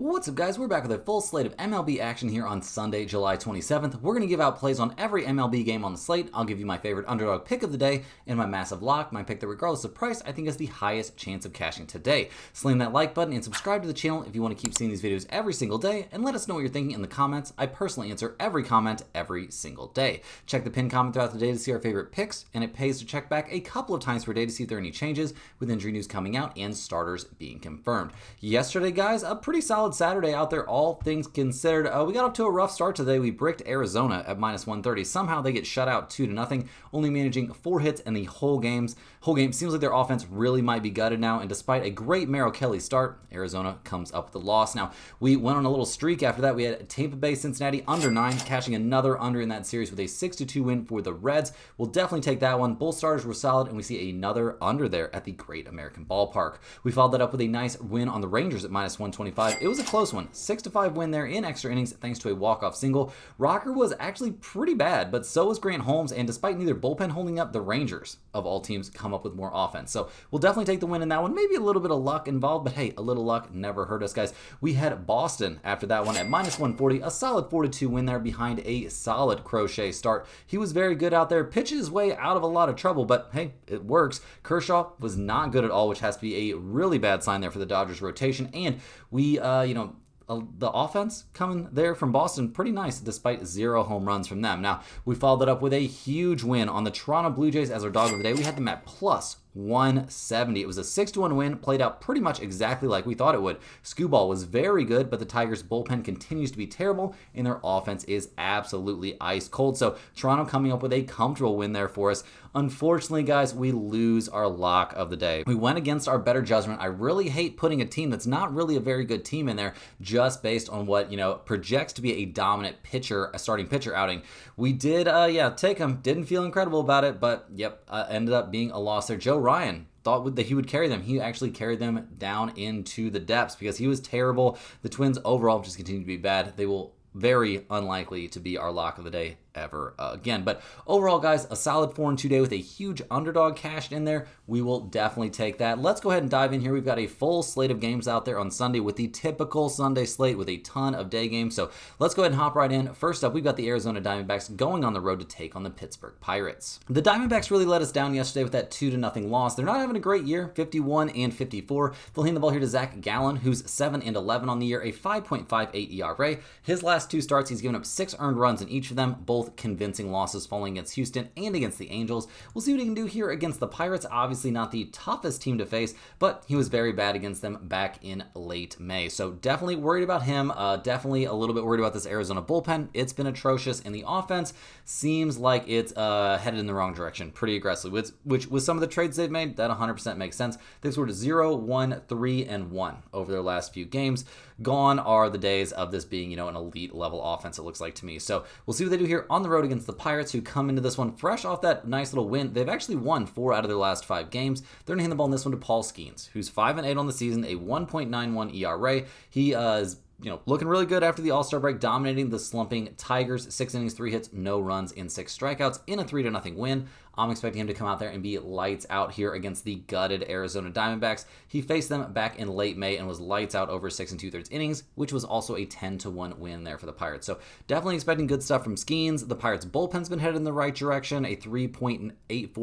What's up, guys? We're back with a full slate of MLB action here on Sunday, July 27th. We're going to give out plays on every MLB game on the slate. I'll give you my favorite underdog pick of the day and my massive lock, my pick that regardless of price, I think is the highest chance of cashing today. Slam that like button and subscribe to the channel if you want to keep seeing these videos every single day, and let us know what you're thinking in the comments. I personally answer every comment every single day. Check the pinned comment throughout the day to see our favorite picks, and it pays to check back a couple of times per day to see if there are any changes with injury news coming out and starters being confirmed. Yesterday, guys, a pretty solid Saturday out there, all things considered. We got up to a rough start today. We bricked Arizona at minus 130. Somehow they get shut out 2-0, only managing 4 hits in the whole game. Seems like their offense really might be gutted now, and despite a great Merrill Kelly start, Arizona comes up with the loss. Now, we went on a little streak after that. We had Tampa Bay, Cincinnati under 9, cashing another under in that series with a 6-2 win for the Reds. We'll definitely take that one. Both starters were solid, and we see another under there at the Great American Ballpark. We followed that up with a nice win on the Rangers at minus 125. It was a close one. 6-5 win there in extra innings thanks to a walk-off single. Rocker was actually pretty bad, but so was Grant Holmes, and despite neither bullpen holding up, the Rangers, of all teams, come up with more offense. So we'll definitely take the win in that one. Maybe a little bit of luck involved, but hey, a little luck never hurt us, guys. We had Boston after that one at minus 140, a solid 4-2 win there behind a solid Crochet start. He was very good out there, pitched his way out of a lot of trouble, but hey, it works. Kershaw was not good at all, which has to be a really bad sign there for the Dodgers rotation, and we, the offense coming there from Boston, pretty nice, despite 0 home runs from them. Now, we followed it up with a huge win on the Toronto Blue Jays as our dog of the day. We had them at plus 170. It was a 6-1 win, played out pretty much exactly like we thought it would. Skubal was very good, but the Tigers' bullpen continues to be terrible, and their offense is absolutely ice cold. So Toronto coming up with a comfortable win there for us. Unfortunately, guys, we lose our lock of the day. We went against our better judgment. I really hate putting a team that's not really a very good team in there just based on what, projects to be a dominant pitcher, a starting pitcher outing. We did, take him. Didn't feel incredible about it, but ended up being a loss there. Joe Ryan thought that he would carry them. He actually carried them down into the depths because he was terrible. The Twins overall just continue to be bad. They will very unlikely to be our lock of the day ever again. But overall, guys, a solid 4-2 day with a huge underdog cashed in there. We will definitely take that. Let's go ahead and dive in here. We've got a full slate of games out there on Sunday with the typical Sunday slate with a ton of day games. So let's go ahead and hop right in. First up, we've got the Arizona Diamondbacks going on the road to take on the Pittsburgh Pirates. The Diamondbacks really let us down yesterday with that 2-0 loss. They're not having a great year, 51-54. They'll hand the ball here to Zach Gallen, who's 7-11 on the year, a 5.58 ERA. His last 2 starts, he's given up 6 earned runs in each of them, both convincing losses falling against Houston and against the Angels. We'll see what he can do here against the Pirates. Obviously not the toughest team to face, but he was very bad against them back in late May. So definitely worried about him. Definitely a little bit worried about this Arizona bullpen. It's been atrocious, and the offense seems like it's headed in the wrong direction pretty aggressively, which with some of the trades they've made, that 100% makes sense. They scored 0-1-3-1 over their last few games. Gone are the days of this being, an elite level offense, it looks like to me. So we'll see what they do here on the road against the Pirates, who come into this one fresh off that nice little win. They've actually won 4 out of their last 5 games. They're going to hand the ball in this one to Paul Skeens, who's 5-8 on the season, a 1.91 ERA. He is looking really good after the All-Star break, dominating the slumping Tigers. 6 innings, 3 hits, no runs, and 6 strikeouts in a 3-0 win. I'm expecting him to come out there and be lights out here against the gutted Arizona Diamondbacks. He faced them back in late May and was lights out over 6 2/3 innings, which was also a 10-1 win there for the Pirates. So definitely expecting good stuff from Skeens. The Pirates bullpen's been headed in the right direction, a 3.84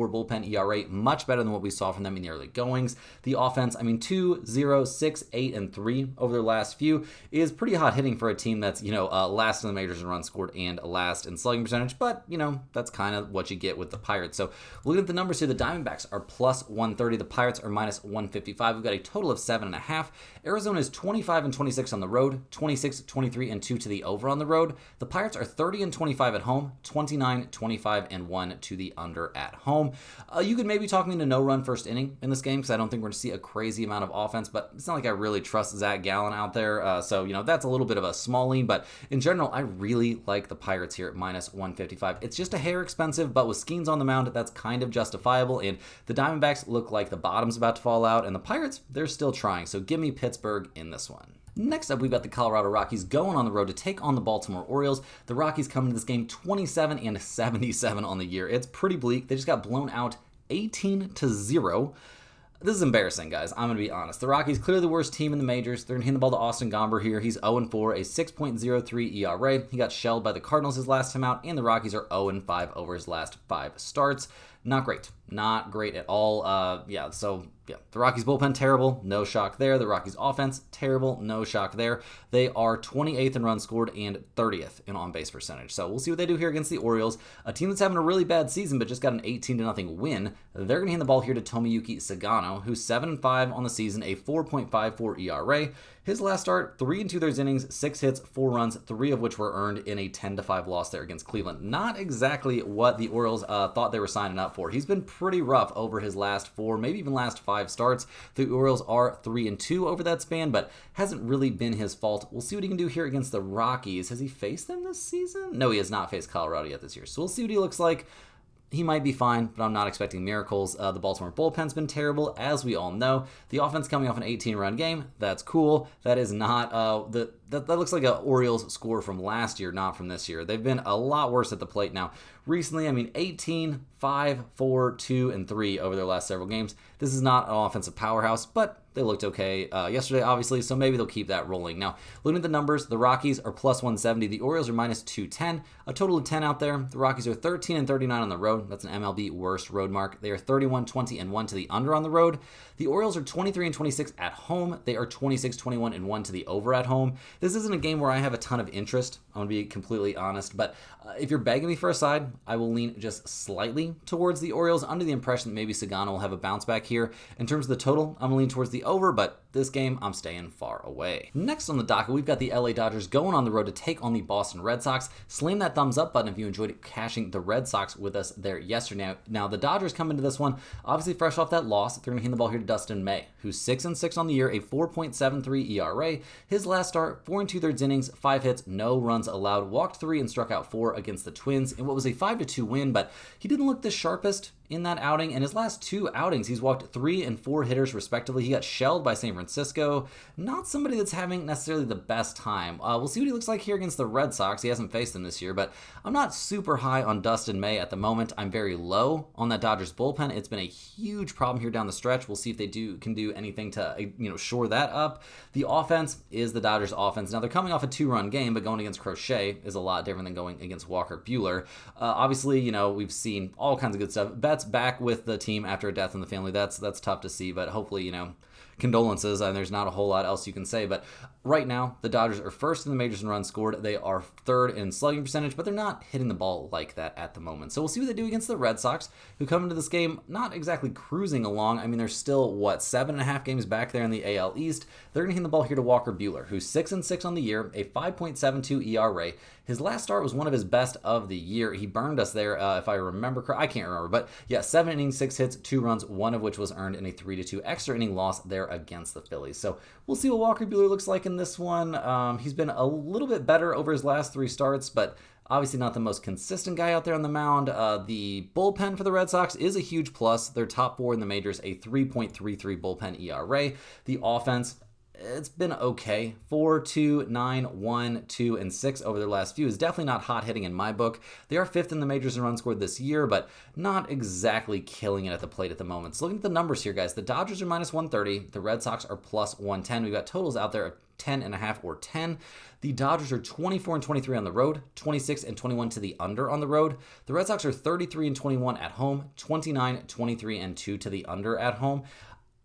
bullpen ERA, much better than what we saw from them in the early goings. The offense, 2-0, 6-8-3 over their last few is pretty hot hitting for a team that's, last in the majors in runs scored and last in slugging percentage, but, that's kind of what you get with the Pirates. So looking at the numbers here, the Diamondbacks are plus 130. The Pirates are minus 155. We've got a total of 7.5. Arizona is 25-26 on the road, 26-23-2 to the over on the road. The Pirates are 30-25 at home, 29-25-1 to the under at home. You could maybe talk me into no run first inning in this game because I don't think we're going to see a crazy amount of offense, but it's not like I really trust Zach Gallen out there. So that's a little bit of a small lean, but in general, I really like the Pirates here at minus 155. It's just a hair expensive, but with Skeens on the mound, that's kind of justifiable, and the Diamondbacks look like the bottom's about to fall out, and the Pirates, they're still trying, so give me Pittsburgh in this one. Next up, we've got the Colorado Rockies going on the road to take on the Baltimore Orioles. The Rockies come into this game 27-77 on the year. It's pretty bleak. They just got blown out 18-0. This is embarrassing, guys. I'm going to be honest. The Rockies, clearly the worst team in the majors. They're going to hand the ball to Austin Gomber here. He's 0-4, a 6.03 ERA. He got shelled by the Cardinals his last time out, and the Rockies are 0-5 over his last 5 starts. Not great. Not great at all. The Rockies bullpen, terrible. No shock there. The Rockies offense, terrible. No shock there. They are 28th in runs scored and 30th in on-base percentage. So we'll see what they do here against the Orioles, a team that's having a really bad season but just got an 18-0 win. They're going to hand the ball here to Tomoyuki Sagano, who's 7-5 on the season, a 4.54 ERA. His last start, 3 2/3 innings, 6 hits, 4 runs, 3 of which were earned in a 10-5 loss there against Cleveland. Not exactly what the Orioles thought they were signing up for. He's been pretty rough over his last 4, maybe even last 5 starts. The Orioles are 3-2 over that span, but hasn't really been his fault. We'll see what he can do here against the Rockies. Has he faced them this season? No, he has not faced Colorado yet this year. So we'll see what he looks like. He might be fine, but I'm not expecting miracles. The Baltimore bullpen's been terrible, as we all know. The offense coming off an 18-run game, that's cool. That is not that looks like an Orioles score from last year, not from this year. They've been a lot worse at the plate now. Recently, 18, 5, 4, 2, and 3 over their last several games. This is not an offensive powerhouse, but they looked okay yesterday, obviously, so maybe they'll keep that rolling. Now, looking at the numbers, the Rockies are plus 170. The Orioles are minus 210. A total of 10 out there. The Rockies are 13-39 on the road. That's an MLB worst road mark. They are 31-20-1 to the under on the road. The Orioles are 23-26 at home. They are 26-21-1 to the over at home. This isn't a game where I have a ton of interest. I'm going to be completely honest, but if you're begging me for a side, I will lean just slightly towards the Orioles, under the impression that maybe Sagano will have a bounce back here. In terms of the total, I'm going to lean towards the over, but this game, I'm staying far away. Next on the docket, we've got the LA Dodgers going on the road to take on the Boston Red Sox. Slam that thumbs up button if you enjoyed cashing the Red Sox with us there yesterday. Now, the Dodgers come into this one, obviously fresh off that loss. They're going to hand the ball here to Dustin May, who's 6-6 on the year, a 4.73 ERA. His last start, 4 2/3 innings, 5 hits, no runs allowed, walked 3 and struck out 4 against the Twins in what was a 5-2 win, but he didn't look the sharpest in that outing. In his last 2 outings, he's walked 3 and 4 hitters respectively. He got shelled by San Francisco. Not somebody that's having necessarily the best time. We'll see what he looks like here against the Red Sox. He hasn't faced them this year, but I'm not super high on Dustin May at the moment. I'm very low on that Dodgers bullpen. It's been a huge problem here down the stretch. We'll see if they can do anything to shore that up. The offense is the Dodgers offense. Now, they're coming off a 2-run game, but going against Crochet is a lot different than going against Walker Buehler. Obviously, we've seen all kinds of good stuff. Betts back with the team after a death in the family. That's tough to see, but hopefully, condolences, and there's not a whole lot else you can say. But right now, the Dodgers are first in the majors in runs scored. They are third in slugging percentage, but they're not hitting the ball like that at the moment. So we'll see what they do against the Red Sox, who come into this game not exactly cruising along. They're still, 7.5 games back there in the AL East. They're going to hand the ball here to Walker Buehler, who's 6-6 on the year, a 5.72 ERA. His last start was one of his best of the year. He burned us there, if I remember correctly. I can't remember, but 7 innings, 6 hits, 2 runs, 1 of which was earned in a 3-2 extra inning loss there against the Phillies. So we'll see what Walker Buehler looks like in this one. He's been a little bit better over his last 3 starts, but obviously not the most consistent guy out there on the mound. The bullpen for the Red Sox is a huge plus. They're top 4 in the majors, a 3.33 bullpen ERA. The offense, it's been okay. 4, 2, 9, 1, 2, and 6 over their last few is definitely not hot hitting in my book. They are 5th in the majors in runs scored this year, but not exactly killing it at the plate at the moment. So looking at the numbers here, guys, the Dodgers are minus 130. The Red Sox are plus 110. We've got totals out there of 10.5 or 10. The Dodgers are 24-23 on the road, 26-21 to the under on the road. The Red Sox are 33-21 at home, 29-23-2 to the under at home.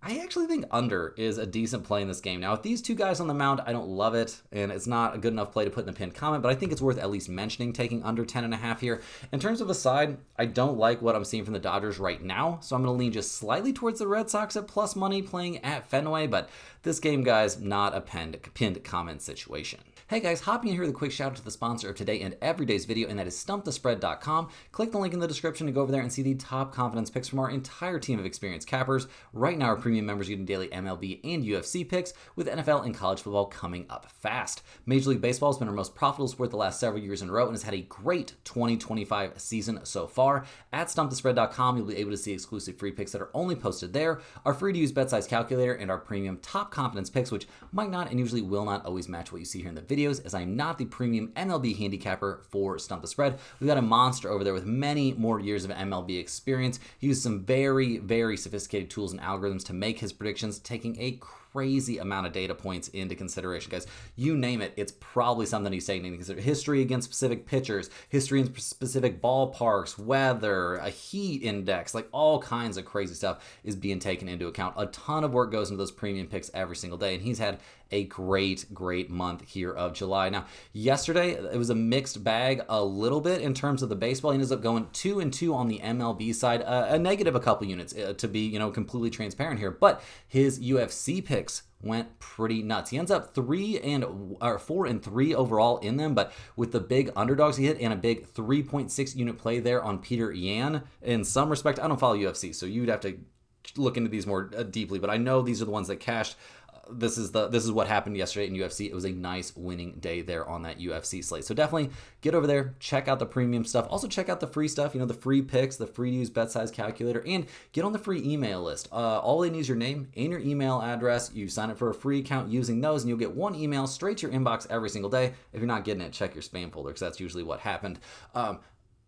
I actually think under is a decent play in this game. Now, with these 2 guys on the mound, I don't love it, and it's not a good enough play to put in the pinned comment, but I think it's worth at least mentioning taking under 10.5 here. In terms of a side, I don't like what I'm seeing from the Dodgers right now, so I'm going to lean just slightly towards the Red Sox at plus money playing at Fenway, but this game, guys, not a pinned comment situation. Hey guys, hopping in here with a quick shout out to the sponsor of today and every day's video, and that is StumpTheSpread.com. Click the link in the description to go over there and see the top confidence picks from our entire team of experienced cappers. Right now, our premium members getting daily MLB and UFC picks, with NFL and college football coming up fast. Major League Baseball has been our most profitable sport the last several years in a row and has had a great 2025 season so far. At StumpTheSpread.com, you'll be able to see exclusive free picks that are only posted there, our free-to-use bet size calculator, and our premium top confidence picks, which might not and usually will not always match what you see here in the video, as I'm not the premium MLB handicapper for Stump the Spread. We've got a monster over there with many more years of MLB experience. He uses some very, very sophisticated tools and algorithms to make his predictions taking a crazy amount of data points into consideration, guys. You name it, it's probably something he's taking into consideration. History against specific pitchers, history in specific ballparks, weather, a heat index, like all kinds of crazy stuff is being taken into account. A ton of work goes into those premium picks every single day, and he's had a great month here of July. Now, yesterday, it was a mixed bag a little bit in terms of the baseball. He ends up going 2-2 on the MLB side, a negative a couple units to be, completely transparent here. But his UFC picks went pretty nuts. He ends up 4-3 overall in them, but with the big underdogs he hit and a big 3.6 unit play there on Peter Yan. In some respect, I don't follow UFC, so you'd have to look into these more deeply, but I know these are the ones that cashed. This is what happened yesterday in UFC. It was a nice winning day there on that UFC slate. So definitely get over there, check out the premium stuff. Also check out the free stuff, the free picks, the free to use bet size calculator, and get on the free email list. All they need is your name and your email address. You sign up for a free account using those, and you'll get one email straight to your inbox every single day. If you're not getting it, check your spam folder, because that's usually what happened.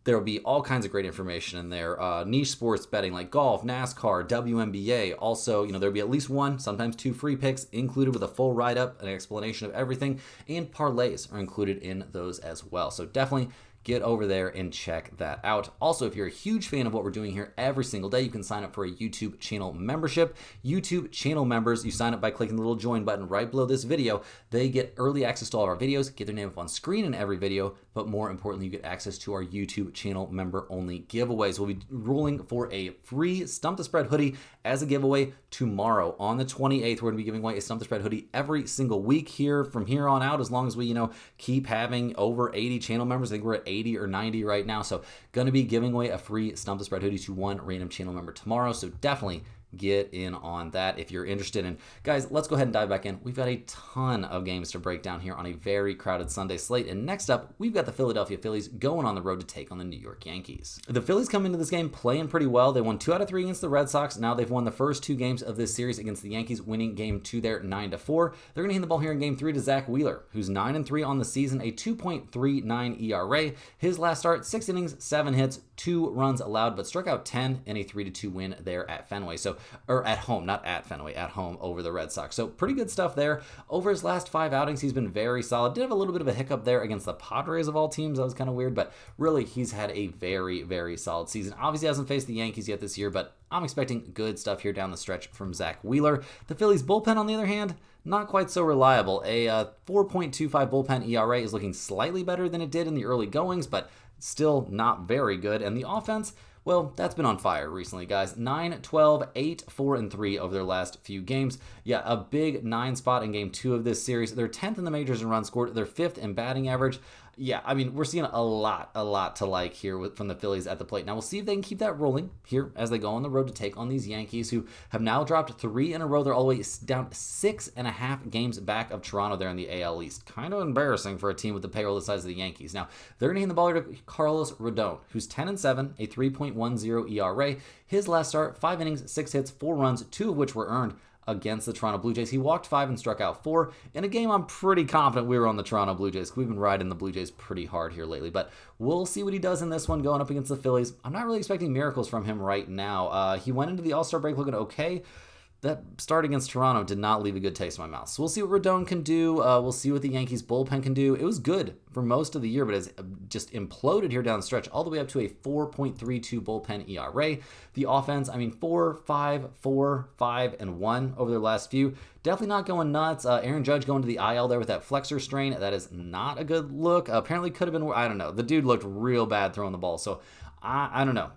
There will be all kinds of great information in there. Niche sports betting like golf, NASCAR, WNBA. Also, there'll be at least one, sometimes two free picks included with a full write-up, an explanation of everything, and parlays are included in those as well. So definitely get over there and check that out. Also, if you're a huge fan of what we're doing here every single day, you can sign up for a YouTube channel membership. YouTube channel members, you sign up by clicking the little join button right below this video. They get early access to all of our videos, get their name up on screen in every video, but more importantly, you get access to our YouTube channel member only giveaways. We'll be ruling for a free Stump the Spread hoodie as a giveaway tomorrow on the 28th. We're going to be giving away a Stump the Spread hoodie every single week here from here on out, as long as we, keep having over 80 channel members. I think we're at 80 or 90 right now. So going to be giving away a free Stump the Spread hoodie to one random channel member tomorrow. So definitely get in on that if you're interested. And guys, let's go ahead and dive back in. We've got a ton of games to break down here on a very crowded Sunday slate. And next up, we've got the Philadelphia Phillies going on the road to take on the New York Yankees. The Phillies come into this game playing pretty well. They won 2 out of 3 against the Red Sox. Now they've won the first 2 games of this series against the Yankees, winning game 2 there 9-4. They're going to hand the ball here in game 3 to Zach Wheeler, who's 9-3 on the season, a 2.39 ERA. His last start, 6 innings, 7 hits, 2 runs allowed, but struck out 10 in a 3-2 win there at Fenway. Or at home, not at Fenway, at home over the Red Sox. So pretty good stuff there. Over his last 5 outings, he's been very solid. Did have a little bit of a hiccup there against the Padres of all teams. That was kind of weird, but really he's had a very, very solid season. Obviously hasn't faced the Yankees yet this year, but I'm expecting good stuff here down the stretch from Zach Wheeler. The Phillies bullpen, on the other hand, not quite so reliable. A 4.25 bullpen ERA is looking slightly better than it did in the early goings, but still not very good. And the offense, well, that's been on fire recently, guys. 9-12, 8-4-3 over their last few games. Yeah, a big 9 spot in game 2 of this series. They're 10th in the majors in runs scored. They're 5th in batting average. Yeah, I mean, we're seeing a lot to like here from the Phillies at the plate. Now, we'll see if they can keep that rolling here as they go on the road to take on these Yankees, who have now dropped 3 in a row. They're all the way down 6.5 games back of Toronto there in the AL East. Kind of embarrassing for a team with the payroll the size of the Yankees. Now, they're going to hand the ball here to Carlos Rodon, who's 10-7, a 3.10 ERA. His last start, 5 innings, 6 hits, 4 runs, 2 of which were earned against the Toronto Blue Jays. He walked 5 and struck out 4. In a game I'm pretty confident we were on the Toronto Blue Jays. We've been riding the Blue Jays pretty hard here lately, but we'll see what he does in this one going up against the Phillies. I'm not really expecting miracles from him right now. He went into the All-Star break looking okay. That start against Toronto did not leave a good taste in my mouth. So we'll see what Rodon can do. We'll see what the Yankees bullpen can do. It was good for most of the year, but it's just imploded here down the stretch, all the way up to a 4.32 bullpen ERA. The offense, 4-5, 4-5, and 1 over their last few. Definitely not going nuts. Aaron Judge going to the IL there with that flexor strain. That is not a good look. Apparently could have been, I don't know. The dude looked real bad throwing the ball. So I don't know.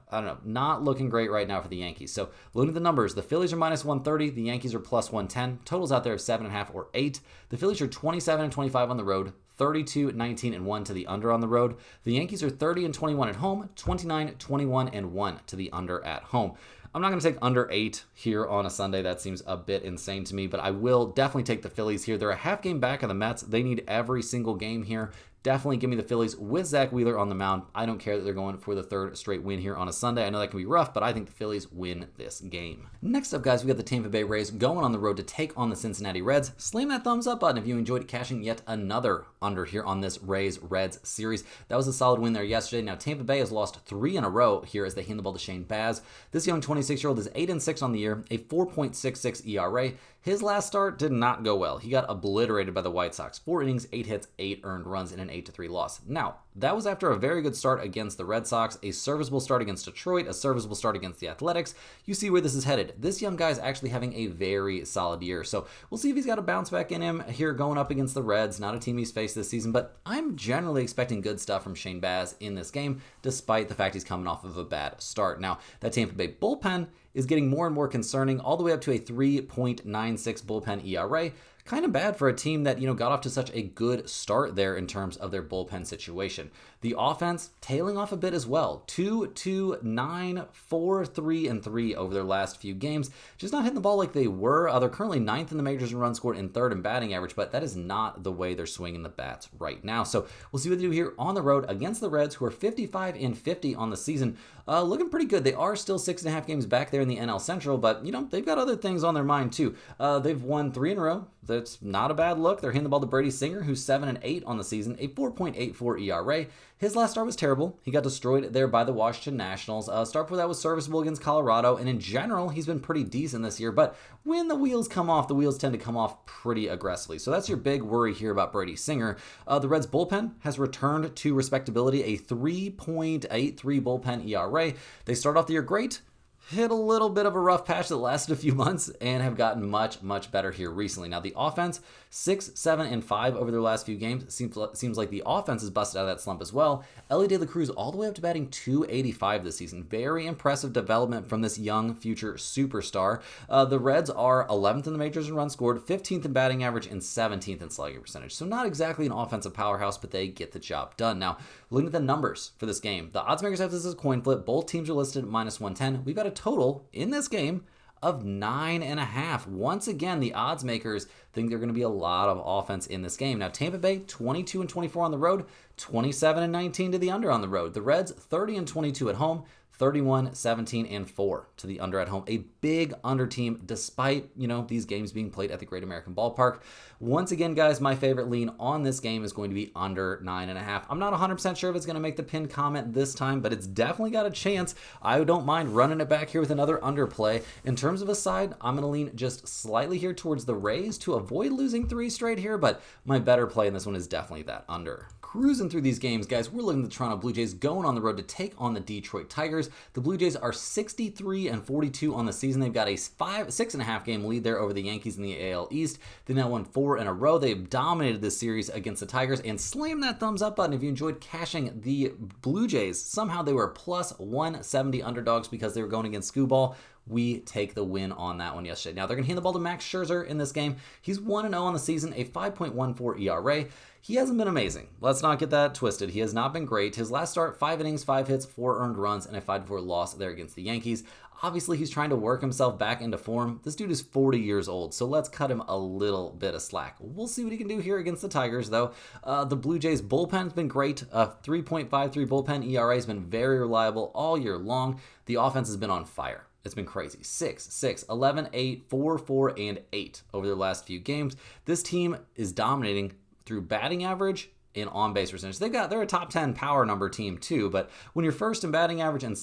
Not looking great right now for the Yankees. So looking at the numbers, the Phillies are -130. The Yankees are +110. Totals out there of 7.5 or 8. The Phillies are 27-25 on the road, 32-19-1 to the under on the road. The Yankees are 30-21 at home, 29-21-1 to the under at home. I'm not going to take under 8 here on a Sunday. That seems a bit insane to me, but I will definitely take the Phillies here. They're a half game back of the Mets. They need every single game here. definitely give me the Phillies with Zach Wheeler on the mound. I don't care that they're going for the third straight win here on a Sunday. I know that can be rough, but I think the Phillies win this game. Next up, guys, we got the Tampa Bay Rays going on the road to take on the Cincinnati Reds. Slam that thumbs up button if you enjoyed cashing yet another under here on this Rays-Reds series. That was a solid win there yesterday. Now, Tampa Bay has lost 3 in a row here as they hand the ball to Shane Baz. This young 26-year-old is 8-6 on the year, a 4.66 ERA. His last start did not go well. He got obliterated by the White Sox. 4 innings, 8 hits, 8 earned runs, and an 8-3 loss. Now, that was after a very good start against the Red Sox, a serviceable start against Detroit, a serviceable start against the Athletics. You see where this is headed. This young guy is actually having a very solid year. So we'll see if he's got a bounce back in him here going up against the Reds. Not a team he's faced this season, but I'm generally expecting good stuff from Shane Baz in this game, despite the fact he's coming off of a bad start. Now, that Tampa Bay bullpen is getting more and more concerning, all the way up to a 3.96 bullpen ERA. Kind of bad for a team that, got off to such a good start there in terms of their bullpen situation. The offense tailing off a bit as well. 2-9, 4-3 over their last few games. Just not hitting the ball like they were. They're currently 9th in the majors in runs scored and 3rd in batting average, but that is not the way they're swinging the bats right now. So we'll see what they do here on the road against the Reds, who are 55-50 on the season. Looking pretty good. They are still 6.5 games back there in the NL Central, but, they've got other things on their mind too. They've won 3 in a row. That's not a bad look. They're handing the ball to Brady Singer, who's 7-8 on the season, a 4.84 ERA. His last start was terrible. He got destroyed there by the Washington Nationals. Start before that was serviceable against Colorado, and in general, he's been pretty decent this year. But when the wheels come off, the wheels tend to come off pretty aggressively. So that's your big worry here about Brady Singer. The Reds bullpen has returned to respectability, a 3.83 bullpen ERA. They start off the year great. Hit a little bit of a rough patch that lasted a few months and have gotten much, much better here recently. Now, the offense, 6, 7, and 5 over their last few games. Seems like the offense is busted out of that slump as well. Elly De La Cruz all the way up to batting .285 this season. Very impressive development from this young future superstar. The Reds are 11th in the majors in runs scored, 15th in batting average, and 17th in slugging percentage. So not exactly an offensive powerhouse, but they get the job done. Now, looking at the numbers for this game, the odds makers have this as a coin flip. Both teams are listed at -110. We've got a total in this game of 9.5. Once again, the odds makers think there are going to be a lot of offense in this game. Now, Tampa Bay, 22-24 on the road, 27-19 to the under on the road. The Reds, 30-22 at home, 31-17-4 to the under at home. A big under team despite, these games being played at the Great American Ballpark. Once again, guys, my favorite lean on this game is going to be under 9.5. I'm not 100% sure if it's going to make the pinned comment this time, but it's definitely got a chance. I don't mind running it back here with another underplay. In terms of a side, I'm going to lean just slightly here towards the Rays to avoid losing 3 straight here, but my better play in this one is definitely that under. Cruising through these games, guys, we're looking at the Toronto Blue Jays going on the road to take on the Detroit Tigers. The Blue Jays are 63-42 on the season. They've got a 6.5 game lead there over the Yankees in the AL East. They now won 4 in a row. They've dominated this series against the Tigers. And slam that thumbs up button if you enjoyed cashing the Blue Jays. Somehow they were +170 underdogs because they were going against Skubal. We take the win on that one yesterday. Now, they're going to hand the ball to Max Scherzer in this game. He's 1-0 on the season, a 5.14 ERA. He hasn't been amazing. Let's not get that twisted. He has not been great. His last start, 5 innings, 5 hits, 4 earned runs, and a 5-4 loss there against the Yankees. Obviously, he's trying to work himself back into form. This dude is 40 years old, so let's cut him a little bit of slack. We'll see what he can do here against the Tigers, though. The Blue Jays bullpen's been great. 3.53 bullpen ERA has been very reliable all year long. The offense has been on fire. It's been crazy. 6, 6, 11, 8, 4, 4, and 8 over their last few games. This team is dominating through batting average in on-base percentage. They're a top 10 power number team too, but when you're first in batting average and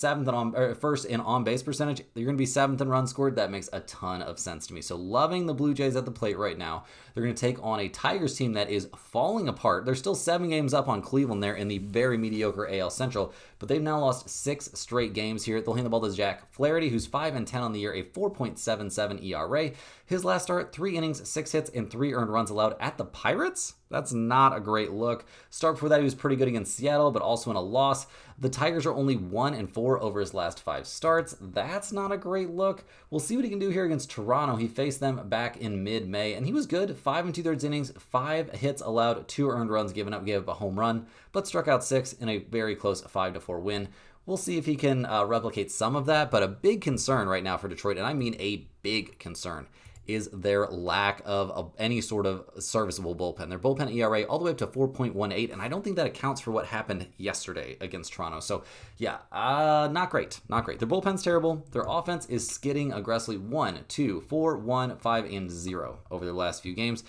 first in on-base percentage, you're going to be 7th in runs scored. That makes a ton of sense to me. So loving the Blue Jays at the plate right now. They're going to take on a Tigers team that is falling apart. They're still 7 games up on Cleveland there in the very mediocre AL Central, but they've now lost 6 straight games here. They'll hand the ball to Jack Flaherty, who's 5-10 on the year, a 4.77 ERA. His last start, 3 innings, 6 hits, and 3 earned runs allowed at the Pirates. That's not a great look. Start before that, he was pretty good against Seattle, but also in a loss. The Tigers are only 1-4 over his last 5 starts. That's not a great look. We'll see what he can do here against Toronto. He faced them back in mid-May, and he was good. 5 2/3 innings, 5 hits allowed, 2 earned runs given up, gave up a home run, but struck out 6 in a very close 5-4 win. We'll see if he can replicate some of that, but a big concern right now for Detroit, and I mean a big concern, is their lack of any sort of serviceable bullpen. Their bullpen ERA all the way up to 4.18, and I don't think that accounts for what happened yesterday against Toronto. So yeah, not great. Their bullpen's terrible. Their offense is skidding aggressively 1, 2, 4, 1, 5, and 0 over their last few games.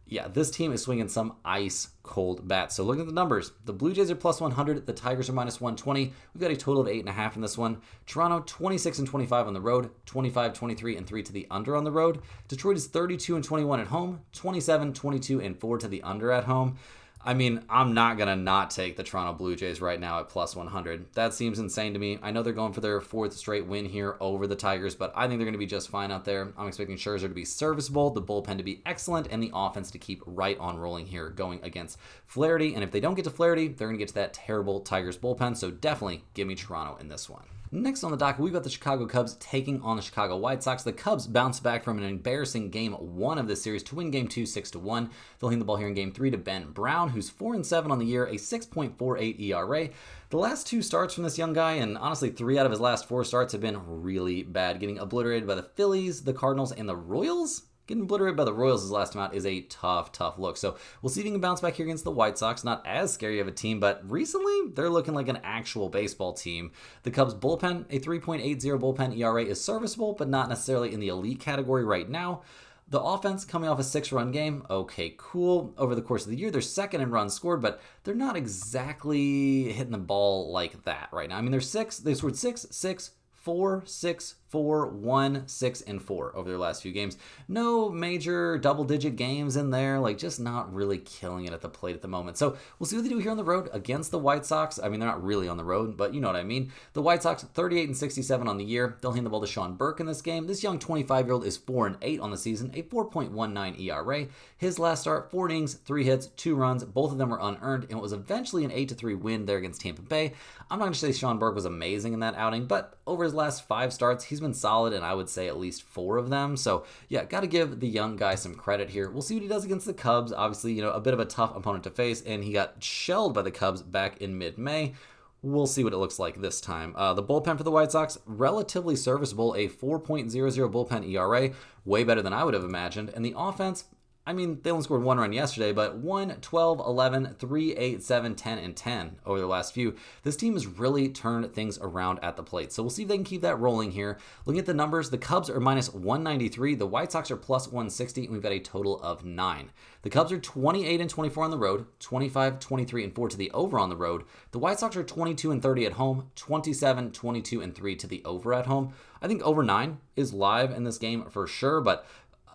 Yeah, this team is swinging some ice cold bats. So looking at the numbers, the Blue Jays are plus 100, the Tigers are minus 120. We've got a total of 8.5 in this one. Toronto 26-25 on the road, 25-23-3 to the under on the road. Detroit is 32-21 at home, 27-22-4 to the under at home. I mean, I'm not going to not take the Toronto Blue Jays right now at plus 100. That seems insane to me. I know they're going for their 4th straight win here over the Tigers, but I think they're going to be just fine out there. I'm expecting Scherzer to be serviceable, the bullpen to be excellent, and the offense to keep right on rolling here going against Flaherty. And if they don't get to Flaherty, they're going to get to that terrible Tigers bullpen, so definitely give me Toronto in this one. Next on the docket, we've got the Chicago Cubs taking on the Chicago White Sox. The Cubs bounced back from an embarrassing Game 1 of this series to win Game 2 6-1. They'll hand the ball here in Game 3 to Ben Brown, who's 4-7 on the year, a 6.48 ERA. The last 2 starts from this young guy, and honestly 3 out of his last 4 starts have been really bad, getting obliterated by the Phillies, the Cardinals, and the Royals. Getting obliterated by the Royals his last time out is a tough look. So we'll see if he can bounce back here against the White Sox. Not as scary of a team, but recently they're looking like an actual baseball team. The Cubs bullpen, a 3.80 bullpen ERA is serviceable, but not necessarily in the elite category right now. The offense coming off a 6-run game, okay, cool. Over the course of the year, they're second in runs scored, but they're not exactly hitting the ball like that right now. I mean, they've scored 6, 6, 4, 6, 4, 1, 6, and 4 over their last few games. No major double-digit games in there, like just not really killing it at the plate at the moment. So we'll see what they do here on the road against the White Sox. I mean, they're not really on the road, but you know what I mean. The White Sox, 38-67 on the year. They'll hand the ball to Sean Burke in this game. This young 25-year-old is 4-8 on the season, a 4.19 ERA. His last start, 4 innings, 3 hits, 2 runs. Both of them were unearned, and it was eventually an 8-3 win there against Tampa Bay. I'm not going to say Sean Burke was amazing in that outing, but over his last 5 starts, he's been solid, and I would say at least 4 of them. So yeah, got to give the young guy some credit here. We'll see what he does against the Cubs. Obviously, you know, a bit of a tough opponent to face, and he got shelled by the Cubs back in mid-May. We'll see what it looks like this time. The bullpen for the White Sox, relatively serviceable, a 4.00 bullpen ERA, way better than I would have imagined. And the offense, I mean, they only scored 1 run yesterday, but 1, 12, 11, 3, 8, 7, 10, and 10 over the last few. This team has really turned things around at the plate. So we'll see if they can keep that rolling here. Looking at the numbers, the Cubs are minus 193. The White Sox are plus 160, and we've got a total of 9. The Cubs are 28-24 on the road, 25-23-4 to the over on the road. The White Sox are 22-30 at home, 27-22-3 to the over at home. I think over 9 is live in this game for sure, but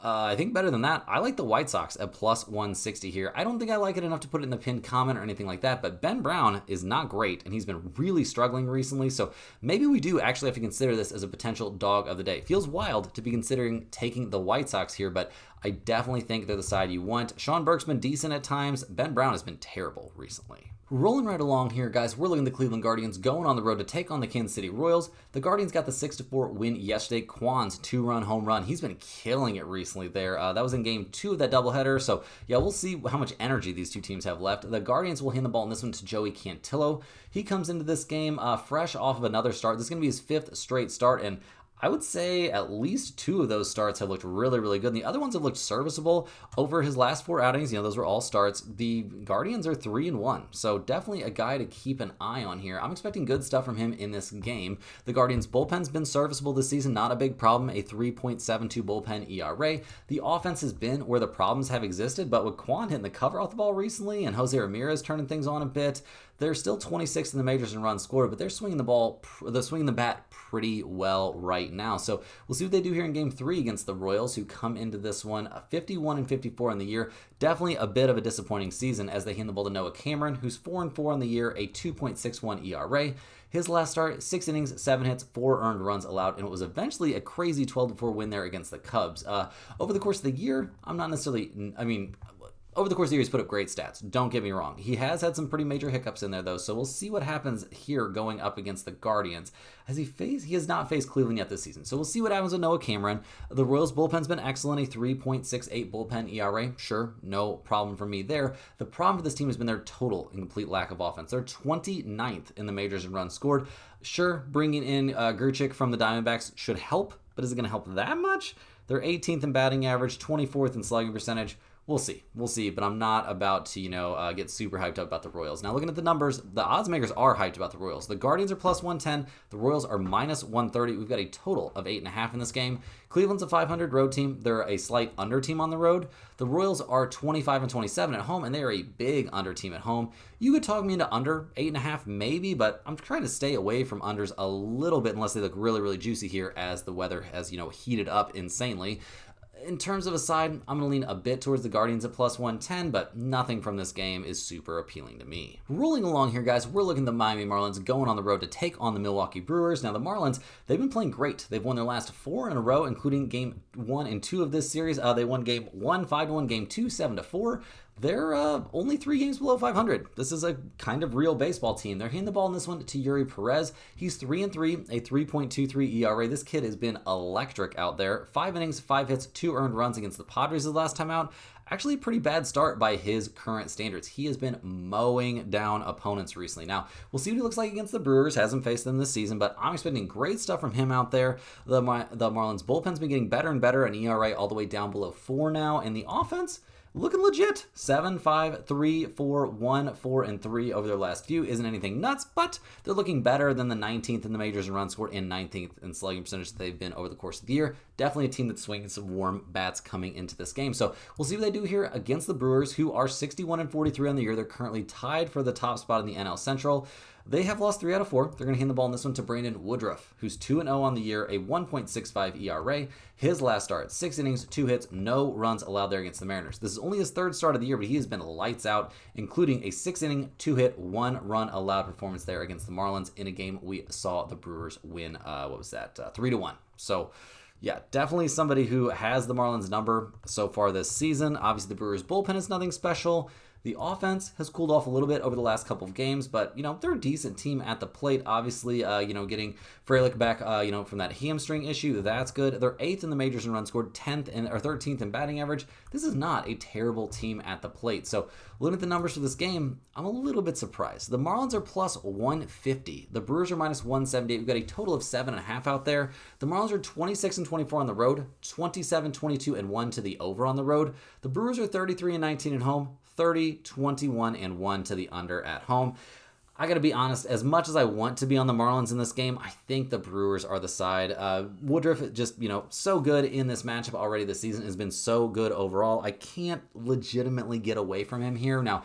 I think better than that, I like the White Sox at plus 160 here. I don't think I like it enough to put it in the pinned comment or anything like that, but Ben Brown is not great, and he's been really struggling recently, so maybe we do actually have to consider this as a potential dog of the day. Feels wild to be considering taking the White Sox here, but I definitely think they're the side you want. Sean Burke's been decent at times. Ben Brown has been terrible recently. Rolling right along here, guys, we're looking at the Cleveland Guardians going on the road to take on the Kansas City Royals. The Guardians got the 6-4 win yesterday. Kwan's 2-run home run. He's been killing it recently there. That was in Game 2 of that doubleheader. So, yeah, we'll see how much energy these two teams have left. The Guardians will hand the ball in this one to Joey Cantillo. He comes into this game fresh off of another start. This is going to be his 5th straight start, and I would say at least 2 of those starts have looked really, really good. And the other ones have looked serviceable over his last 4 outings. You know, those were all starts. The Guardians are 3-1. So definitely a guy to keep an eye on here. I'm expecting good stuff from him in this game. The Guardians bullpen's been serviceable this season. Not a big problem. A 3.72 bullpen ERA. The offense has been where the problems have existed. But with Kwan hitting the cover off the ball recently and Jose Ramirez turning things on a bit, they're still 26th in the majors in runs scored, but they're swinging the bat pretty well right now. So we'll see what they do here in Game 3 against the Royals, who come into this one 51-54 in the year. Definitely a bit of a disappointing season as they hand the ball to Noah Cameron, who's 4-4 on the year, a 2.61 ERA. His last start, 6 innings, 7 hits, 4 earned runs allowed, and it was eventually a crazy 12-4 win there against the Cubs. Over the course of the year, I'm not necessarily, Over the course of the year, he's put up great stats. Don't get me wrong. He has had some pretty major hiccups in there, though, so we'll see what happens here going up against the Guardians. He has not faced Cleveland yet this season, so we'll see what happens with Noah Cameron. The Royals' bullpen's been excellent, a 3.68 bullpen ERA. Sure, no problem for me there. The problem for this team has been their total and complete lack of offense. They're 29th in the majors in runs scored. Sure, bringing in Grichuk from the Diamondbacks should help, but is it going to help that much? They're 18th in batting average, 24th in slugging percentage. We'll see, but I'm not about to, get super hyped up about the Royals. Now, looking at the numbers, the odds makers are hyped about the Royals. The Guardians are plus 110. The Royals are minus 130. We've got a total of 8.5 in this game. Cleveland's a 500 road team. They're a slight under team on the road. The Royals are 25 and 27 at home, and they are a big under team at home. You could talk me into under 8.5 maybe, but I'm trying to stay away from unders a little bit unless they look really, really juicy here as the weather has, heated up insanely. In terms of a side, I'm going to lean a bit towards the Guardians at plus 110, but nothing from this game is super appealing to me. Rolling along here, guys, we're looking at the Miami Marlins going on the road to take on the Milwaukee Brewers. Now, the Marlins, they've been playing great. They've won their last 4 in a row, including game 1 and 2 of this series. They won game 1, 5-1, game 2, 7-4. They're only 3 games below 500. This is a kind of real baseball team. They're handing the ball in this one to Yuri Perez. He's 3-3, a 3.23 ERA. This kid has been electric out there. 5 innings, 5 hits, 2 earned runs against the Padres his last time out. Actually, a pretty bad start by his current standards. He has been mowing down opponents recently. Now, we'll see what he looks like against the Brewers. Hasn't faced them this season, but I'm expecting great stuff from him out there. The Marlins bullpen's been getting better and better, an ERA all the way down below 4 now, and the offense looking legit. 7, 5, 3, 4, 1, 4, and 3 over their last few. Isn't anything nuts, but they're looking better than the 19th in the majors in runs scored and 19th in slugging percentage that they've been over the course of the year. Definitely a team that's swinging some warm bats coming into this game. So we'll see what they do here against the Brewers, who are 61 and 43 on the year. They're currently tied for the top spot in the NL Central. They have lost 3 out of 4. They're going to hand the ball in this one to Brandon Woodruff, who's 2-0 on the year, a 1.65 ERA. His last start, 6 innings, 2 hits, no runs allowed there against the Mariners. This is only his 3rd start of the year, but he has been lights out, including a 6-inning, 2-hit, 1-run allowed performance there against the Marlins in a game we saw the Brewers win, 3-1. So, yeah, definitely somebody who has the Marlins number so far this season. Obviously, the Brewers bullpen is nothing special. The offense has cooled off a little bit over the last couple of games, but, they're a decent team at the plate. Obviously, getting Frelick back, from that hamstring issue, that's good. They're 8th in the majors in runs scored, 13th in batting average. This is not a terrible team at the plate. So, looking at the numbers for this game, I'm a little bit surprised. The Marlins are plus 150. The Brewers are minus 178. We've got a total of 7.5 out there. The Marlins are 26 and 24 on the road, 27, 22, and 1 to the over on the road. The Brewers are 33 and 19 at home, 30, 21, and 1 to the under at home. I got to be honest, as much as I want to be on the Marlins in this game, I think the Brewers are the side. Woodruff just, so good in this matchup already this season, has been so good overall. I can't legitimately get away from him here. Now,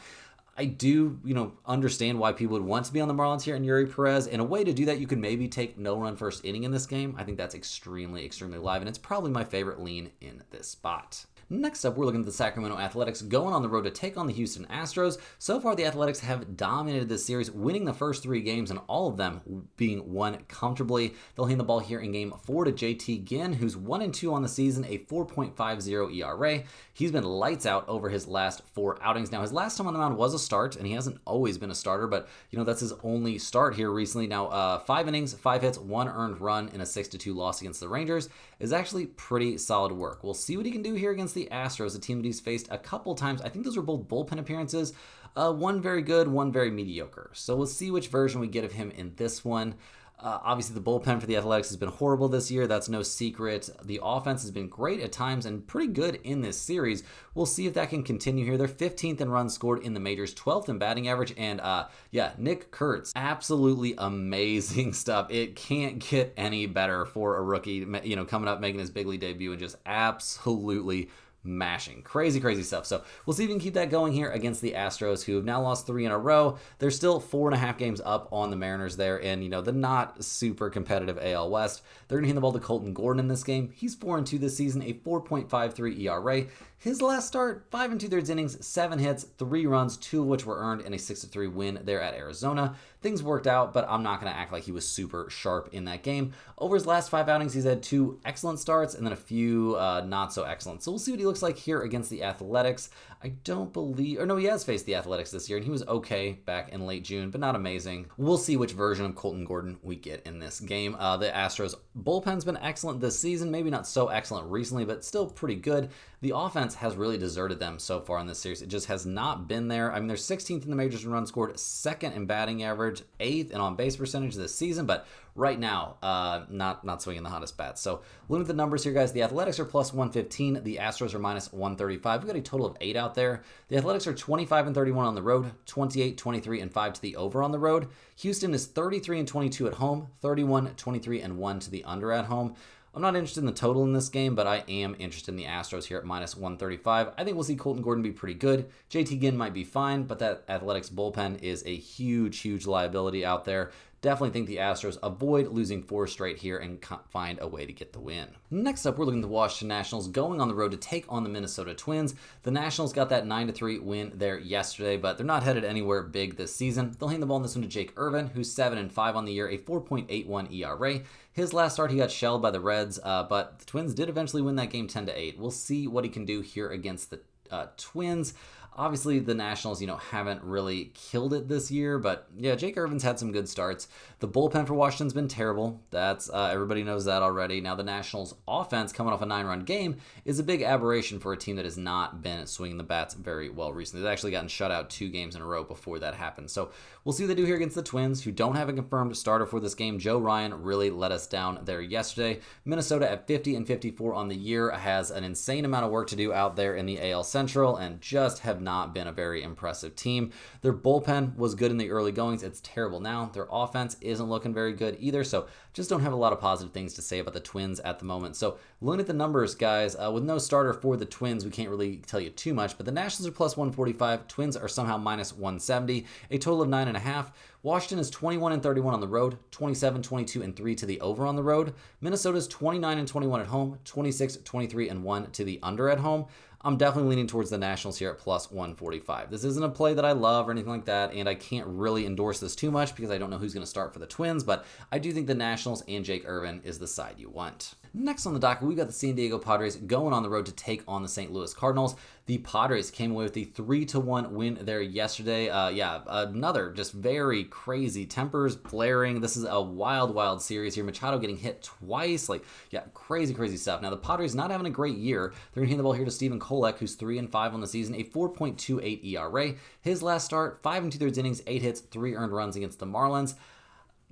I do, understand why people would want to be on the Marlins here and Yuri Perez. And a way to do that, you could maybe take no run first inning in this game. I think that's extremely, extremely live, and it's probably my favorite lean in this spot. Next up, we're looking at the Sacramento Athletics going on the road to take on the Houston Astros. So far, the Athletics have dominated this series, winning the first 3 games, and all of them being won comfortably. They'll hand the ball here in game 4 to JT Ginn, who's 1-2 on the season, a 4.50 ERA. He's been lights out over his last 4 outings. Now, his last time on the mound was a start, and he hasn't always been a starter, but, that's his only start here recently. Now, 5 innings, 5 hits, 1 earned run in a 6-2 loss against the Rangers is actually pretty solid work. We'll see what he can do here against the Astros, a team that he's faced a couple times. I think those were both bullpen appearances. One very good, one very mediocre. So we'll see which version we get of him in this one. Obviously, the bullpen for the Athletics has been horrible this year. That's no secret. The offense has been great at times and pretty good in this series. We'll see if that can continue here. They're 15th in runs scored in the majors, 12th in batting average, and Nick Kurtz, absolutely amazing stuff. It can't get any better for a rookie, coming up, making his big league debut, and just absolutely mashing. Crazy stuff. So we'll see if we can keep that going here against the Astros, who have now lost 3 in a row. They're still 4.5 games up on the Mariners there, and the not super competitive AL West. They're going to hand the ball to Colton Gordon in this game. He's 4-2 this season, a 4.53 ERA. His last start, 5 2/3 innings, 7 hits, 3 runs, 2 of which were earned in a 6-3 win there at Arizona. Things worked out, but I'm not going to act like he was super sharp in that game. Over his last 5 outings, he's had 2 excellent starts and then a few not so excellent. So we'll see what he looks like here against the Athletics. I don't believe, or no, he has faced the Athletics this year, and he was okay back in late June, but not amazing. We'll see which version of Colton Gordon we get in this game. The Astros bullpen's been excellent this season, maybe not so excellent recently, but still pretty good. The offense has really deserted them so far in this series. It just has not been there. I mean, they're 16th in the majors in runs scored, 2nd in batting average, 8th in on-base percentage this season, but right now, not swinging the hottest bats. So looking at the numbers here, guys, the Athletics are plus 115. The Astros are minus 135. We've got a total of 8 out there. The Athletics are 25-31 on the road, 28-23-5 to the over on the road. Houston is 33-22 at home, 31-23-1 to the under at home. I'm not interested in the total in this game, but I am interested in the Astros here at minus 135. I think we'll see Colton Gordon be pretty good. JT Ginn might be fine, but that Athletics bullpen is a huge liability out there. Definitely think the Astros avoid losing 4 straight here and find a way to get the win. Next up, we're looking at the Washington Nationals going on the road to take on the Minnesota Twins. The Nationals got that 9-3 win there yesterday, but they're not headed anywhere big this season. They'll hand the ball in this one to Jake Irvin, who's 7-5 on the year, a 4.81 ERA. His last start, he got shelled by the Reds, but the Twins did eventually win that game 10-8. We'll see what he can do here against the Twins. Obviously, the Nationals, haven't really killed it this year, but yeah, Jake Irvin's had some good starts. The bullpen for Washington's been terrible. That's everybody knows that already. Now, the Nationals' offense, coming off a 9-run game, is a big aberration for a team that has not been swinging the bats very well recently. They've actually gotten shut out 2 games in a row before that happened. So we'll see what they do here against the Twins, who don't have a confirmed starter for this game. Joe Ryan really let us down there yesterday. Minnesota at 50-54 on the year has an insane amount of work to do out there in the AL Central and just have not been a very impressive team. Their bullpen was good in the early goings. It's terrible now. Their offense isn't looking very good either, so just don't have a lot of positive things to say about the Twins at the moment. So looking at the numbers, guys, with no starter for the Twins, we can't really tell you too much, but the Nationals are plus 145. Twins are somehow minus 170, a total of 9.5. Washington is 21-31 on the road, 27-22-3 to the over on the road. Minnesota's 29-21 at home, 26-23-1 to the under at home. I'm definitely leaning towards the Nationals here at plus 145. This isn't a play that I love or anything like that, and I can't really endorse this too much because I don't know who's going to start for the Twins, but I do think the Nationals and Jake Irvin is the side you want. Next on the docket, we've got the San Diego Padres going on the road to take on the St. Louis Cardinals. The Padres came away with the 3-1 win there yesterday. Another just very crazy tempers flaring. This is a wild series here. Machado getting hit twice. Crazy stuff. Now, the Padres not having a great year. They're going to hand the ball here to Stephen Kolek, who's 3-5 on the season, a 4.28 ERA. His last start, 5 2/3 innings, 8 hits, 3 earned runs against the Marlins.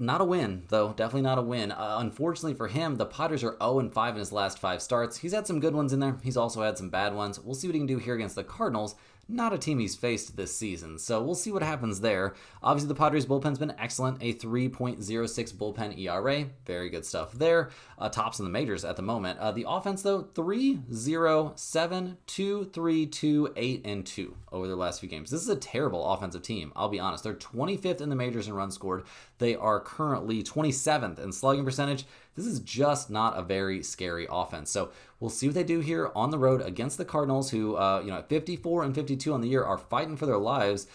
Not a win, though. Definitely not a win. Unfortunately for him, the Padres are 0-5 in his last 5 starts. He's had some good ones in there. He's also had some bad ones. We'll see what he can do here against the Cardinals. Not a team he's faced this season, so we'll see what happens there. Obviously, the Padres bullpen's been excellent, a 3.06 bullpen ERA. Very good stuff there. Tops in the majors at the moment. The offense, though, 3-0-7, 2-3-2, 8-2 over their last few games. This is a terrible offensive team, I'll be honest. They're 25th in the majors in runs scored. They are currently 27th in slugging percentage. This is just not a very scary offense. So we'll see what they do here on the road against the Cardinals, who, at 54-52 on the year, are fighting for their lives.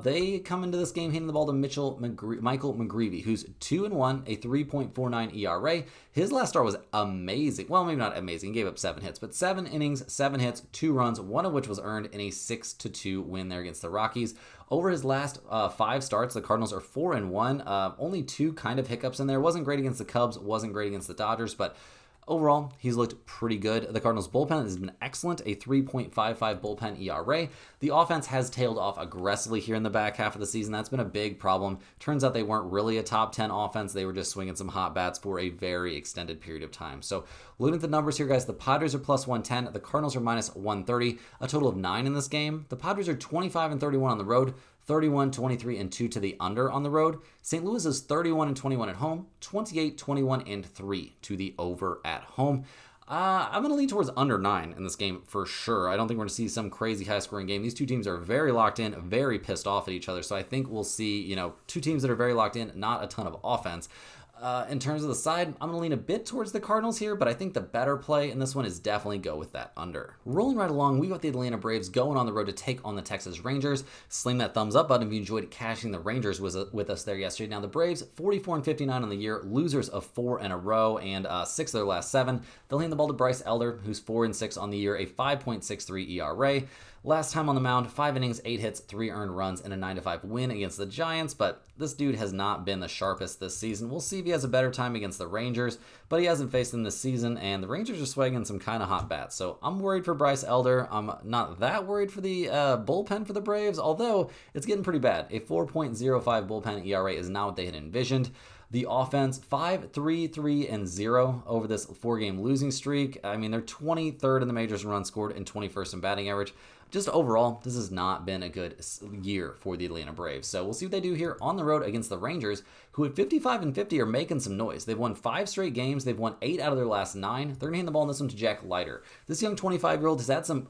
They come into this game handing the ball to Michael McGreevy, who's 2-1, a 3.49 ERA. His last start was amazing. Well, maybe not amazing. He gave up 7 hits, but 7 innings, 7 hits, 2 runs, one of which was earned in a 6-2 win there against the Rockies. Over his last 5 starts, the Cardinals are 4-1. Only 2 kind of hiccups in there. Wasn't great against the Cubs, wasn't great against the Dodgers, but overall, he's looked pretty good. The Cardinals' bullpen has been excellent, a 3.55 bullpen ERA. The offense has tailed off aggressively here in the back half of the season. That's been a big problem. Turns out they weren't really a top 10 offense. They were just swinging some hot bats for a very extended period of time. So looking at the numbers here, guys, the Padres are plus 110. The Cardinals are minus 130, a total of 9 in this game. The Padres are 25-31 on the road, 31-23-2 to the under on the road. St. Louis is 31-21 at home, 28-21-3 to the over at home. I'm going to lean towards under 9 in this game for sure. I don't think we're going to see some crazy high-scoring game. These two teams are very locked in, very pissed off at each other. So I think we'll see, 2 teams that are very locked in, not a ton of offense. In terms of the side, I'm going to lean a bit towards the Cardinals here, but I think the better play in this one is definitely go with that under. Rolling right along, we got the Atlanta Braves going on the road to take on the Texas Rangers. Slam that thumbs up button if you enjoyed cashing the Rangers with us there yesterday. Now the Braves, 44-59 on the year, losers of 4 in a row and 6 of their last 7. They'll hand the ball to Bryce Elder, who's 4-6 on the year, a 5.63 ERA. Last time on the mound, 5 innings, 8 hits, 3 earned runs, and a 9-5 win against the Giants, but this dude has not been the sharpest this season. We'll see if he has a better time against the Rangers, but he hasn't faced them this season, and the Rangers are swinging some kind of hot bats, so I'm worried for Bryce Elder. I'm not that worried for the bullpen for the Braves, although it's getting pretty bad. A 4.05 bullpen ERA is not what they had envisioned. The offense, 5-3-3-0 over this 4-game losing streak. I mean, they're 23rd in the majors in runs scored and 21st in batting average. Just overall, this has not been a good year for the Atlanta Braves. So we'll see what they do here on the road against the Rangers, who at 55-50 are making some noise. They've won 5 straight games. They've won 8 out of their last 9. They're going to hand the ball in this one to Jack Leiter. This young 25-year-old has had some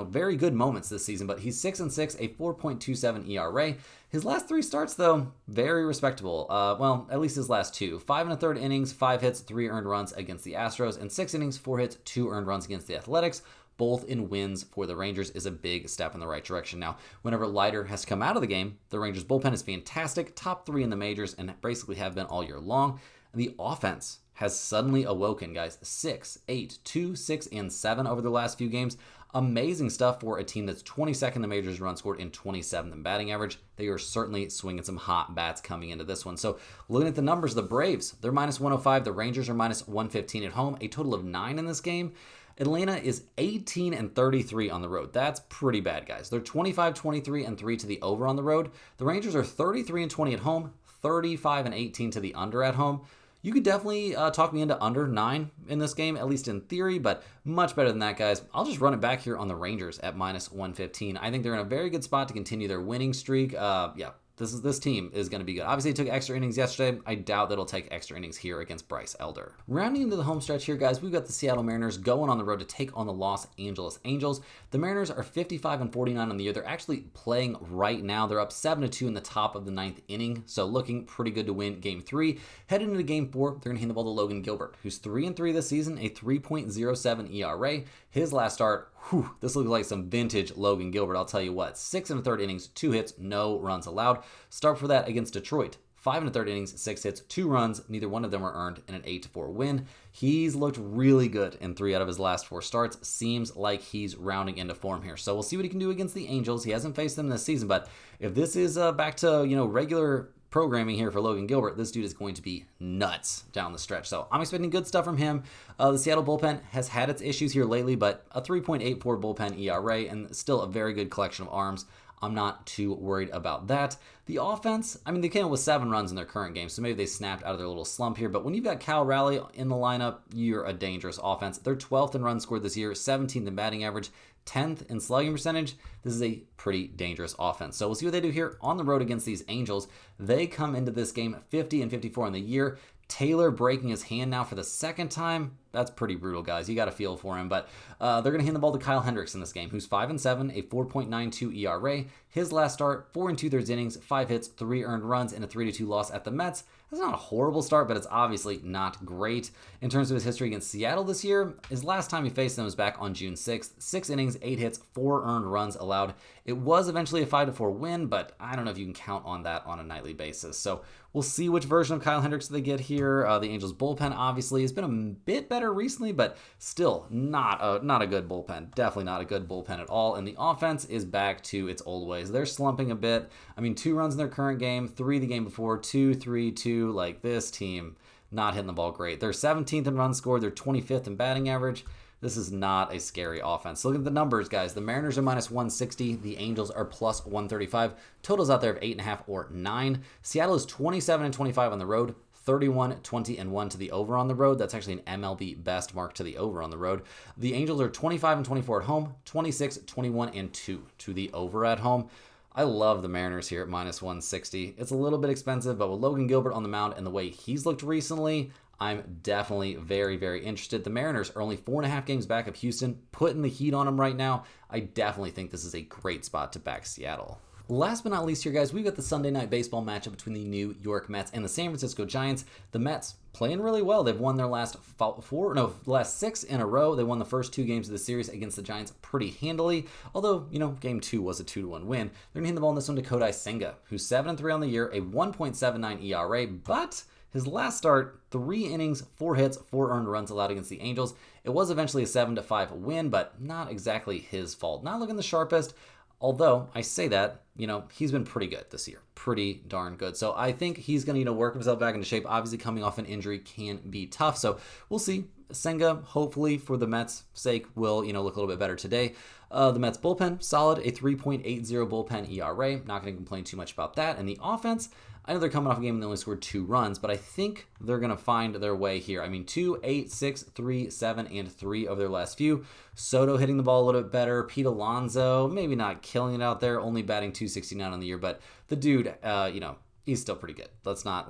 very good moments this season, but he's 6-6, a 4.27 ERA. His last 3 starts, though, very respectable. Well, at least his last 2. 5 1/3 innings, 5 hits, 3 earned runs against the Astros, and 6 innings, 4 hits, 2 earned runs against the Athletics. Both in wins for the Rangers is a big step in the right direction. Now, whenever Leiter has come out of the game, the Rangers bullpen is fantastic, top 3 in the majors, and basically have been all year long. And the offense has suddenly awoken, guys. 6, 8, 2, 6, and 7 over the last few games. Amazing stuff for a team that's 22nd in the majors run scored and 27th in batting average. They are certainly swinging some hot bats coming into this one. So looking at the numbers, the Braves, they're minus 105. The Rangers are minus 115 at home, a total of 9 in this game. Atlanta is 18-33 on the road. That's pretty bad, guys. They're 25-23-3 to the over on the road. The Rangers are 33-20 at home, 35-18 to the under at home. You could definitely talk me into under 9 in this game, at least in theory, but much better than that, guys. I'll just run it back here on the Rangers at minus 115. I think they're in a very good spot to continue their winning streak. This team is going to be good. Obviously, it took extra innings yesterday. I doubt that it'll take extra innings here against Bryce Elder. Rounding into the home stretch here, guys, we've got the Seattle Mariners going on the road to take on the Los Angeles Angels. The Mariners are 55-49 on the year. They're actually playing right now. They're up 7-2 in the top of the 9th inning, so looking pretty good to win Game 3. Heading into Game 4, they're going to hand the ball to Logan Gilbert, who's 3-3 this season, a 3.07 ERA. His last start, this looks like some vintage Logan Gilbert, I'll tell you what. 6 1/3 innings, 2 hits, no runs allowed. Start for that against Detroit. 5 1/3 innings, 6 hits, 2 runs. Neither one of them were earned in an 8-4 win. He's looked really good in 3 out of his last 4 starts. Seems like he's rounding into form here. So we'll see what he can do against the Angels. He hasn't faced them this season, but if this is back to regular programming here for Logan Gilbert, this dude is going to be nuts down the stretch. So I'm expecting good stuff from him. The Seattle bullpen has had its issues here lately, but a 3.84 bullpen ERA and still a very good collection of arms. I'm not too worried about that. The offense, I mean, they came up with 7 runs in their current game, so maybe they snapped out of their little slump here. But when you've got Cal Raleigh in the lineup, you're a dangerous offense. They're 12th in runs scored this year, 17th in batting average, 10th in slugging percentage. This is a pretty dangerous offense. So we'll see what they do here on the road against these Angels. They come into this game 50-54 in the year. Taylor breaking his hand now for the 2nd time. That's pretty brutal, guys. You got to feel for him. But they're going to hand the ball to Kyle Hendricks in this game, who's 5-7, a 4.92 ERA. His last start, 4 2/3 innings, 5 hits, 3 earned runs, and a 3-2 loss at the Mets. That's not a horrible start, but it's obviously not great. In terms of his history against Seattle this year, his last time he faced them was back on June 6th. 6 innings, 8 hits, 4 earned runs allowed. It was eventually a 5-4 win, but I don't know if you can count on that on a nightly basis. So we'll see which version of Kyle Hendricks they get here. The Angels bullpen obviously has been a bit better recently, but still not a good bullpen. Definitely not a good bullpen at all. And the offense is back to its old ways. They're slumping a bit. I mean, 2 runs in their current game, 3 the game before, 2, 3, 2. Like, this team not hitting the ball great. They're 17th in runs scored. They're 25th in batting average. This is not a scary offense. Look at the numbers, guys. The Mariners are minus 160. The Angels are plus 135. Totals out there of 8.5 or 9. Seattle is 27-25 on the road. 31-20-1 to the over on the road. That's actually an MLB best mark to the over on the road. The Angels are 25-24 at home. 26-21-2 to the over at home. I love the Mariners here at minus 160. It's a little bit expensive, but with Logan Gilbert on the mound and the way he's looked recently, I'm definitely very, very interested. The Mariners are only 4.5 games back of Houston, putting the heat on them right now. I definitely think this is a great spot to back Seattle. Last but not least here, guys, we've got the Sunday Night Baseball matchup between the New York Mets and the San Francisco Giants. The Mets playing really well. They've won their last six in a row. They won the first 2 games of the series against the Giants pretty handily. Although, game 2 was a 2-1 win. They're going to hand the ball in this one to Kodai Senga, who's 7-3 on the year, a 1.79 ERA, but his last start, 3 innings, 4 hits, 4 earned runs allowed against the Angels. It was eventually a 7-5 win, but not exactly his fault. Not looking the sharpest. Although, I say that, he's been pretty good this year. Pretty darn good. So I think he's going to, work himself back into shape. Obviously, coming off an injury can be tough. So we'll see. Senga, hopefully, for the Mets' sake, will, look a little bit better today. The Mets bullpen, solid, a 3.80 bullpen ERA. Not going to complain too much about that. And the offense, I know they're coming off a game and they only scored 2 runs, but I think they're going to find their way here. 2, 8, 6, 3, 7, and 3 of their last few. Soto hitting the ball a little bit better. Pete Alonso, maybe not killing it out there, only batting .269 on the year, but the dude, he's still pretty good. Let's not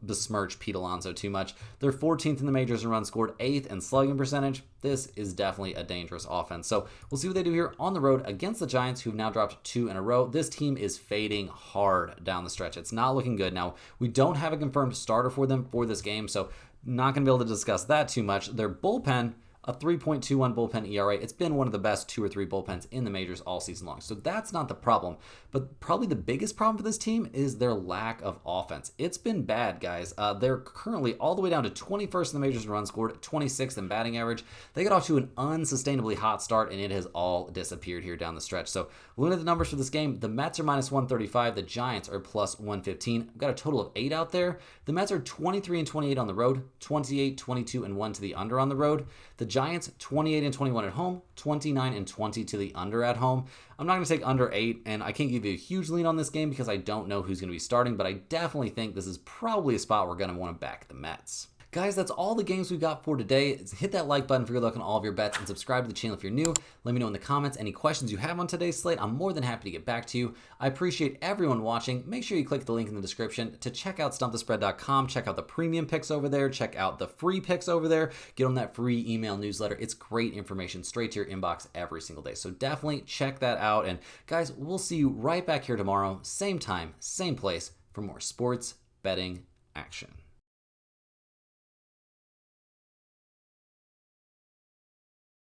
besmirch Pete Alonso too much. They're 14th in the majors in runs scored, 8th in slugging percentage. This is definitely a dangerous offense. So we'll see what they do here on the road against the Giants, who've now dropped 2 in a row. This team is fading hard down the stretch. It's not looking good. Now, we don't have a confirmed starter for them for this game, so not going to be able to discuss that too much. Their bullpen, a 3.21 bullpen ERA. It's been one of the best 2 or 3 bullpens in the majors all season long. So that's not the problem. But probably the biggest problem for this team is their lack of offense. It's been bad, guys. They're currently all the way down to 21st in the majors in runs scored, 26th in batting average. They got off to an unsustainably hot start, and it has all disappeared here down the stretch. So looking at the numbers for this game, the Mets are minus 135. The Giants are plus 115. We've got a total of 8 out there. The Mets are 23-28 on the road, 28-22-1 to the under on the road. The Giants 28-21 at home, 29-20 to the under at home. I'm not going to take under 8, and I can't give you a huge lean on this game because I don't know who's going to be starting, but I definitely think this is probably a spot we're going to want to back the Mets. Guys, that's all the games we've got for today. Hit that like button for your luck on all of your bets and subscribe to the channel if you're new. Let me know in the comments any questions you have on today's slate. I'm more than happy to get back to you. I appreciate everyone watching. Make sure you click the link in the description to check out stumpthespread.com. Check out the premium picks over there. Check out the free picks over there. Get on that free email newsletter. It's great information straight to your inbox every single day. So definitely check that out. And guys, we'll see you right back here tomorrow, same time, same place, for more sports betting action.